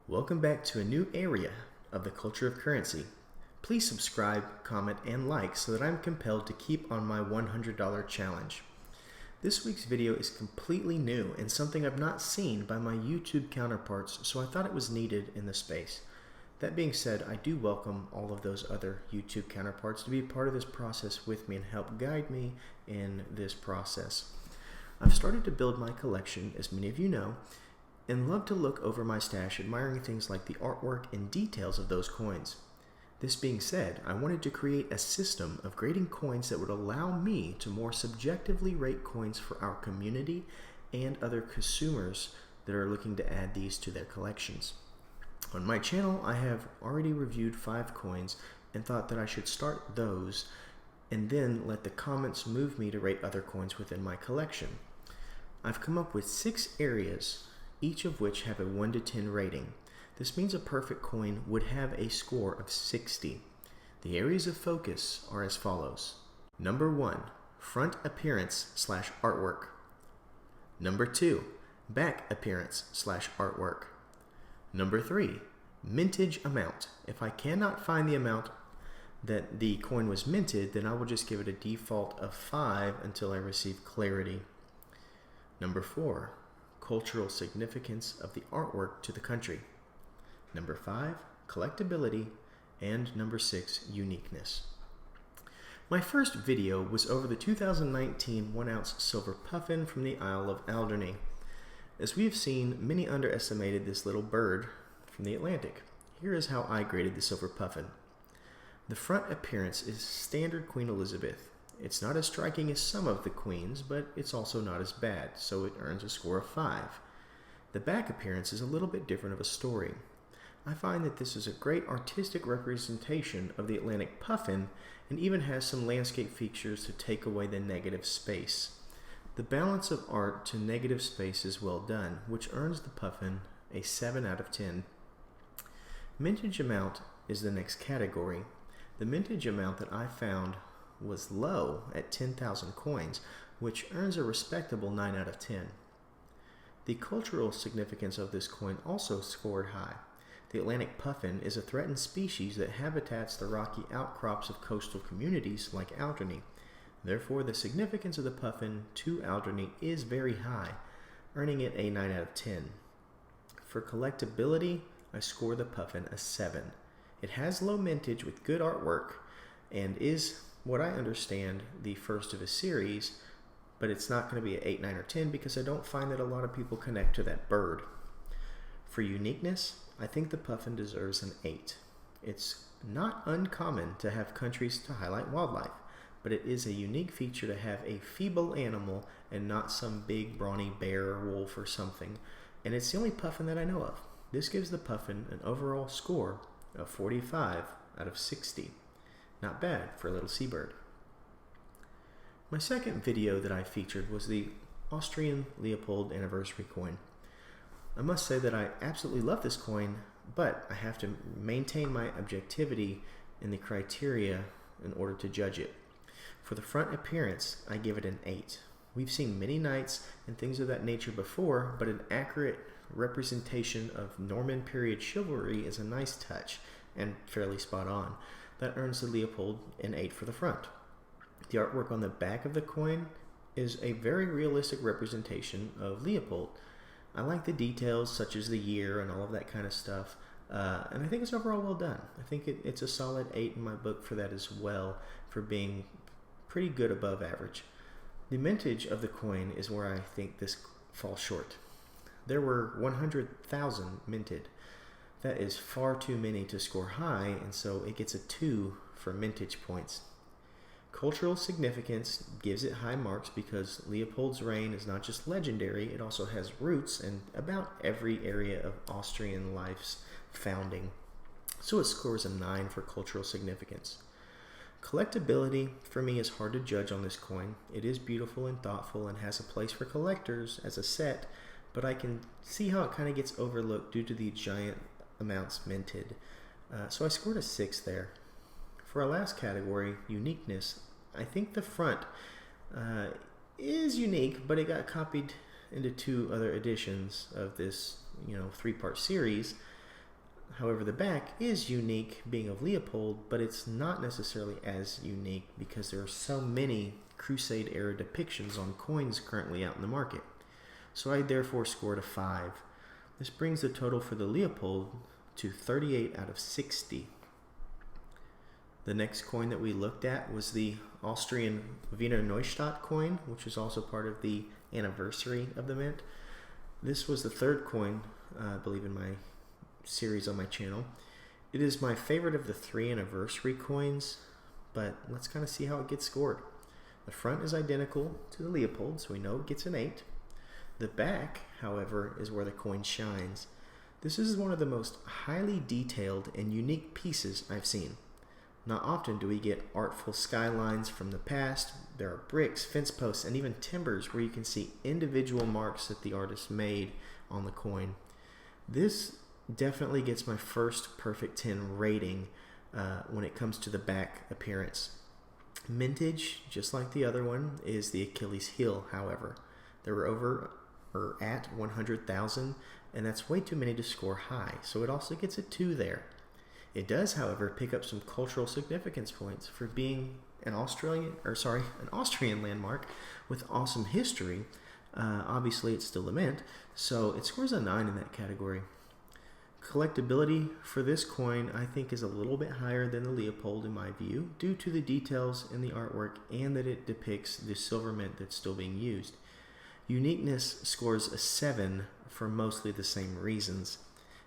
Welcome back to a new area of the culture of currency. Please subscribe, comment, and like so that I'm compelled to keep on my $100 challenge. This week's video is completely new and something I've not seen by my YouTube counterparts, so I thought it was needed in the space. That being said, I do welcome all of those other YouTube counterparts to be a part of this process with me and help guide me in this process. I've started to build my collection, as many of you know, and love to look over my stash, admiring things like the artwork and details of those coins. This being said, I wanted to create a system of grading coins that would allow me to more subjectively rate coins for our community and other consumers that are looking to add these to their collections. On my channel, I have already reviewed 5 coins and thought that I should start those and then let the comments move me to rate other coins within my collection. I've come up with 6 areas, each of which have a 1 to 10 rating. This means a perfect coin would have a score of 60. The areas of focus are as follows. Number 1, front appearance / artwork. Number 2, back appearance / artwork. Number 3, mintage amount. If I cannot find the amount that the coin was minted, then I will just give it a default of 5 until I receive clarity. Number 4, cultural significance of the artwork to the country. Number 5, collectability. And number 6, uniqueness. My first video was over the 2019 1-ounce silver puffin from the Isle of Alderney. As we have seen, many underestimated this little bird from the Atlantic. Here is how I graded the silver puffin. The front appearance is standard Queen Elizabeth. It's not as striking as some of the queens, but it's also not as bad, so it earns a score of 5. The back appearance is a little bit different of a story. I find that this is a great artistic representation of the Atlantic puffin and even has some landscape features to take away the negative space. The balance of art to negative space is well done, which earns the puffin a 7 out of 10. Mintage amount is the next category. The mintage amount that I found was low at 10,000 coins, which earns a respectable 9 out of 10. The cultural significance of this coin also scored high. The Atlantic puffin is a threatened species that habitats the rocky outcrops of coastal communities like Alderney. Therefore, the significance of the puffin to Alderney is very high, earning it a 9 out of 10. For collectability, I score the puffin a 7. It has low mintage with good artwork and is, what I understand, the first of a series, but it's not going to be an 8, 9, or 10 because I don't find that a lot of people connect to that bird. For uniqueness, I think the puffin deserves an 8. It's not uncommon to have countries to highlight wildlife, but it is a unique feature to have a feeble animal and not some big brawny bear or wolf or something, and it's the only puffin that I know of. This gives the puffin an overall score of 45 out of 60. Not bad for a little seabird. My second video that I featured was the Austrian Leopold anniversary coin. I must say that I absolutely love this coin, but I have to maintain my objectivity in the criteria in order to judge it. For the front appearance, I give it an 8. We've seen many knights and things of that nature before, but an accurate representation of Norman period chivalry is a nice touch and fairly spot on. That earns the Leopold an 8 for the front. The artwork on the back of the coin is a very realistic representation of Leopold. I like the details such as the year and all of that kind of stuff, and I think it's overall well done. I think it's a solid 8 in my book for that as well, for being pretty good above average. The mintage of the coin is where I think this falls short. There were 100,000 minted. That is far too many to score high, and so it gets a 2 for mintage points. Cultural significance gives it high marks because Leopold's reign is not just legendary, it also has roots in about every area of Austrian life's founding. So it scores a 9 for cultural significance. Collectability, for me, is hard to judge on this coin. It is beautiful and thoughtful and has a place for collectors as a set, but I can see how it kind of gets overlooked due to the giant amounts minted. So I scored a 6 there. For our last category, uniqueness, I think the front is unique, but it got copied into 2 other editions of this 3-part series. However, the back is unique, being of Leopold, but it's not necessarily as unique because there are so many Crusade era depictions on coins currently out in the market. So I therefore scored a 5. This brings the total for the Leopold to 38 out of 60. The next coin that we looked at was the Austrian Wiener Neustadt coin, which is also part of the anniversary of the mint. This was the third coin, I believe, in my series on my channel. It is my favorite of the 3 anniversary coins, but let's kind of see how it gets scored. The front is identical to the Leopold, so we know it gets an 8. The back, however, is where the coin shines. This is one of the most highly detailed and unique pieces I've seen. Not often do we get artful skylines from the past. There are bricks, fence posts, and even timbers where you can see individual marks that the artist made on the coin. This definitely gets my first perfect 10 rating when it comes to the back appearance. Mintage, just like the other one, is the Achilles heel, however. They were at 100,000, and that's way too many to score high, so it also gets a 2 there. It does, however, pick up some cultural significance points for being an Austrian landmark with awesome history. Obviously, it's still a mint, so it scores a 9 in that category. Collectability for this coin, I think, is a little bit higher than the Leopold in my view, due to the details in the artwork and that it depicts the silver mint that's still being used. Uniqueness scores a 7 for mostly the same reasons.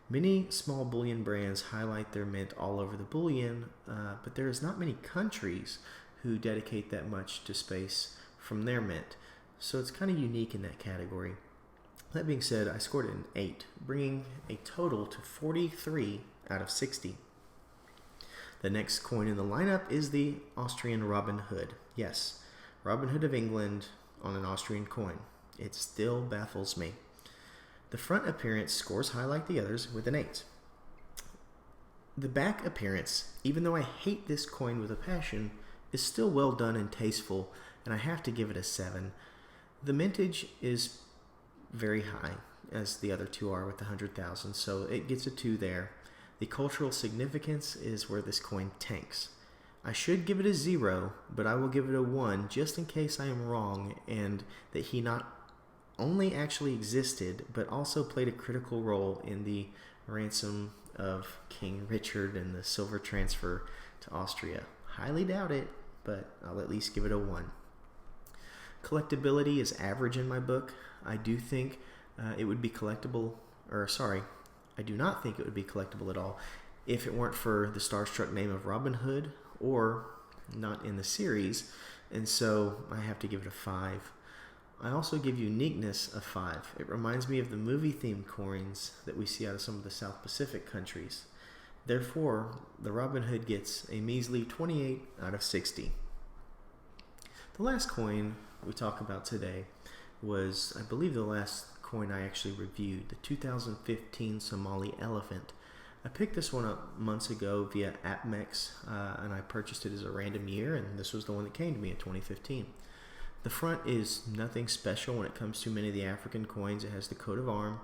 Many small bullion brands highlight their mint all over the bullion, but there is not many countries who dedicate that much to space from their mint, so it's kind of unique in that category. That being said, I scored it an 8, bringing a total to 43 out of 60. The next coin in the lineup is the Austrian Robin Hood. Yes, Robin Hood of England on an Austrian coin. It still baffles me. The front appearance scores high like the others with an 8. The back appearance, even though I hate this coin with a passion, is still well done and tasteful, and I have to give it a 7. The mintage is very high, as the other 2 are with the 100,000, so it gets a 2 there. The cultural significance is where this coin tanks. I should give it a 0, but I will give it a 1 just in case I am wrong and that he not only actually existed, but also played a critical role in the ransom of King Richard and the silver transfer to Austria. Highly doubt it, but I'll at least give it a 1. Collectability is average in my book. I do think it would be collectible, I do not think it would be collectible at all if it weren't for the starstruck name of Robin Hood, or not in the series, and so I have to give it a 5. I also give uniqueness a 5. It reminds me of the movie-themed coins that we see out of some of the South Pacific countries. Therefore, the Robin Hood gets a measly 28 out of 60. The last coin we talk about today was, I believe, the last coin I actually reviewed, the 2015 Somali elephant. I picked this one up months ago via AppMex, and I purchased it as a random year, and this was the one that came to me in 2015. The front is nothing special when it comes to many of the African coins. It has the coat of arm,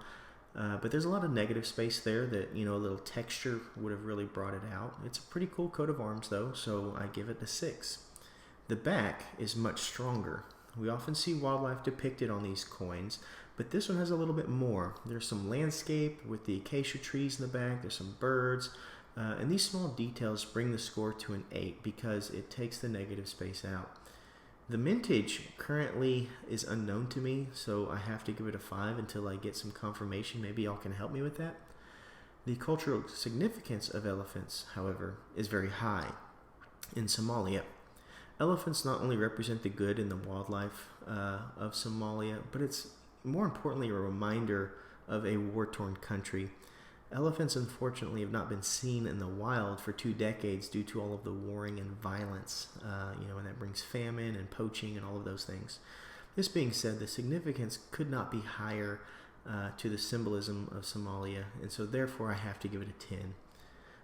but there's a lot of negative space there that, a little texture would have really brought it out. It's a pretty cool coat of arms though, so I give it a 6. The back is much stronger. We often see wildlife depicted on these coins, but this one has a little bit more. There's some landscape with the acacia trees in the back, there's some birds, and these small details bring the score to an 8 because it takes the negative space out. The mintage currently is unknown to me, so I have to give it a 5 until I get some confirmation. Maybe y'all can help me with that. The cultural significance of elephants, however, is very high. In Somalia, elephants not only represent the good in the wildlife of Somalia, but it's more importantly a reminder of a war-torn country. Elephants, unfortunately, have not been seen in the wild for 2 decades due to all of the warring and violence, and that brings famine and poaching and all of those things. This being said, the significance could not be higher to the symbolism of Somalia, and so therefore I have to give it a 10.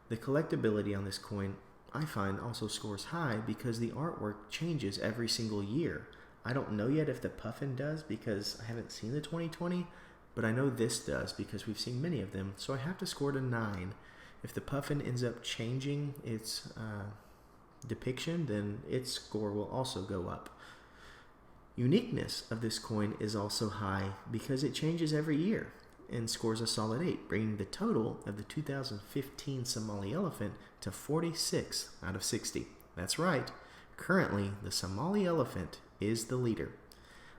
The collectability on this coin, I find, also scores high because the artwork changes every single year. I don't know yet if the puffin does because I haven't seen the 2020, but I know this does because we've seen many of them, so I have to score it a 9. If the puffin ends up changing its depiction, then its score will also go up. Uniqueness of this coin is also high because it changes every year and scores a solid 8, bringing the total of the 2015 Somali elephant to 46 out of 60. That's right, currently the Somali elephant is the leader.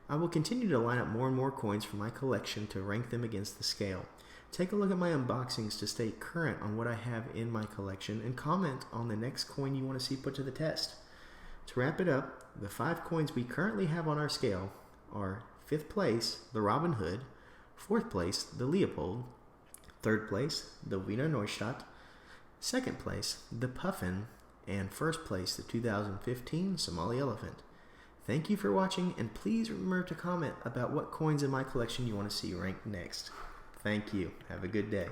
I will continue to line up more and more coins from my collection to rank them against the scale. Take a look at my unboxings to stay current on what I have in my collection and comment on the next coin you want to see put to the test. To wrap it up, the 5 coins we currently have on our scale are 5th place, the Robin Hood, 4th place, the Leopold, 3rd place, the Wiener Neustadt, 2nd place, the Puffin, and 1st place, the 2015 Somali elephant. Thank you for watching, and please remember to comment about what coins in my collection you want to see ranked next. Thank you. Have a good day.